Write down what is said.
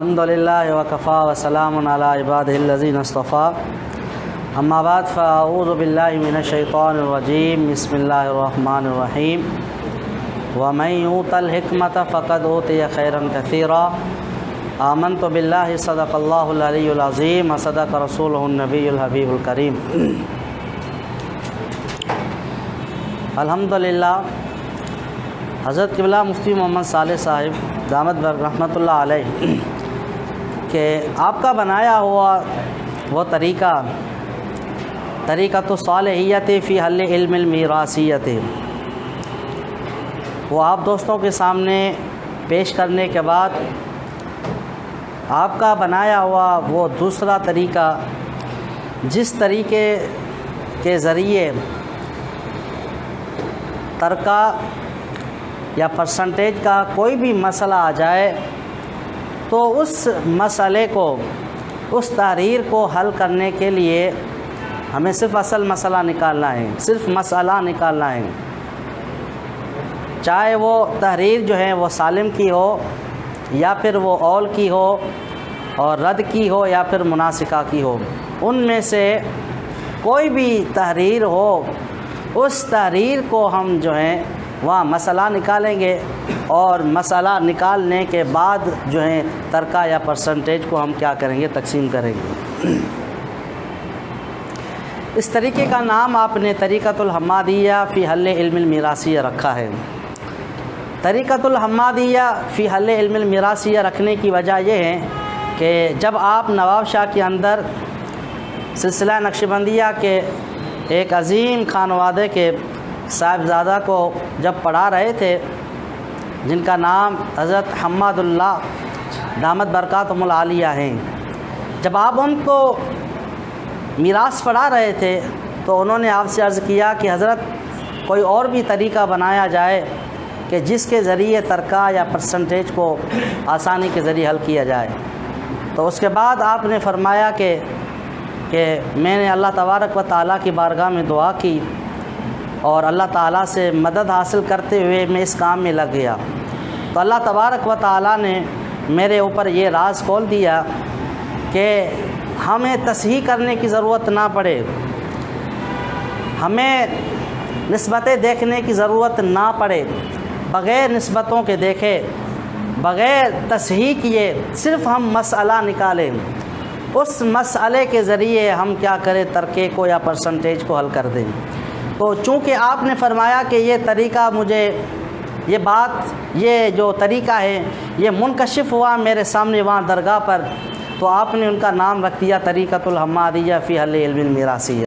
الحمدللہ وکفا وسلام علی عبادہ اصطفیٰ اما بعد فاعوذ باللہ من الشیطان الرجیم بسم اللہ الرحمن الرحیم ومن یؤت الحکمۃ فقد اوتی خیرا کثیرا آمنت باللہ صدق اللہ العلی العظیم وصدق رسولہ النبی الحبیب الکریم۔ الحمدللہ حضرت قبلہ مفتی محمد صالح صاحب دامت رحمۃ اللہ علیہ کہ آپ کا بنایا ہوا وہ طریقۃ الصالحیت فی حل علم المیراثیت وہ آپ دوستوں کے سامنے پیش کرنے کے بعد آپ کا بنایا ہوا وہ دوسرا طریقہ جس طریقے کے ذریعے ترکہ یا پرسنٹیج کا کوئی بھی مسئلہ آ جائے تو اس مسئلے کو اس تحریر کو حل کرنے کے لیے ہمیں صرف اصل مسئلہ نکالنا ہے، صرف مسئلہ نکالنا ہے، چاہے وہ تحریر جو ہے وہ سالم کی ہو یا پھر وہ اول کی ہو اور رد کی ہو یا پھر مناسکہ کی ہو، ان میں سے کوئی بھی تحریر ہو اس تحریر کو ہم جو ہیں وہاں مسئلہ نکالیں گے اور مسئلہ نکالنے کے بعد جو ہے ترکہ یا پرسنٹیج کو ہم کیا کریں گے، تقسیم کریں گے۔ اس طریقے کا نام آپ نے طریقۃ الحمادیہ فی حل علم المیراثیہ رکھا ہے۔ طریقۃ الحمادیہ فی حل علم المیراثیہ رکھنے کی وجہ یہ ہے کہ جب آپ نواب شاہ کے اندر سلسلہ نقشبندیہ کے ایک عظیم خانوادے کے صاحبزادہ کو جب پڑھا رہے تھے جن کا نام حضرت حماد اللہ دامت برکاتہم العالیہ ہیں، جب آپ ان کو میراث پڑھا رہے تھے تو انہوں نے آپ سے عرض کیا کہ حضرت کوئی اور بھی طریقہ بنایا جائے کہ جس کے ذریعے ترکہ یا پرسنٹیج کو آسانی کے ذریعے حل کیا جائے۔ تو اس کے بعد آپ نے فرمایا کہ میں نے اللہ تبارک و تعالیٰ کی بارگاہ میں دعا کی اور اللہ تعالیٰ سے مدد حاصل کرتے ہوئے میں اس کام میں لگ گیا، تو اللہ تبارک و تعالیٰ نے میرے اوپر یہ راز کھول دیا کہ ہمیں تصحیح کرنے کی ضرورت نہ پڑے، ہمیں نسبتیں دیکھنے کی ضرورت نہ پڑے، بغیر نسبتوں کے دیکھے، بغیر تصحیح کیے صرف ہم مسئلہ نکالیں، اس مسئلے کے ذریعے ہم کیا کریں، ترکے کو یا پرسنٹیج کو حل کر دیں۔ تو چونکہ آپ نے فرمایا کہ یہ طریقہ مجھے یہ جو طریقہ ہے یہ منکشف ہوا میرے سامنے وہاں درگاہ پر، تو آپ نے ان کا نام رکھ دیا طریقۃ الحمادیہ فی حل علم المیراثیہ۔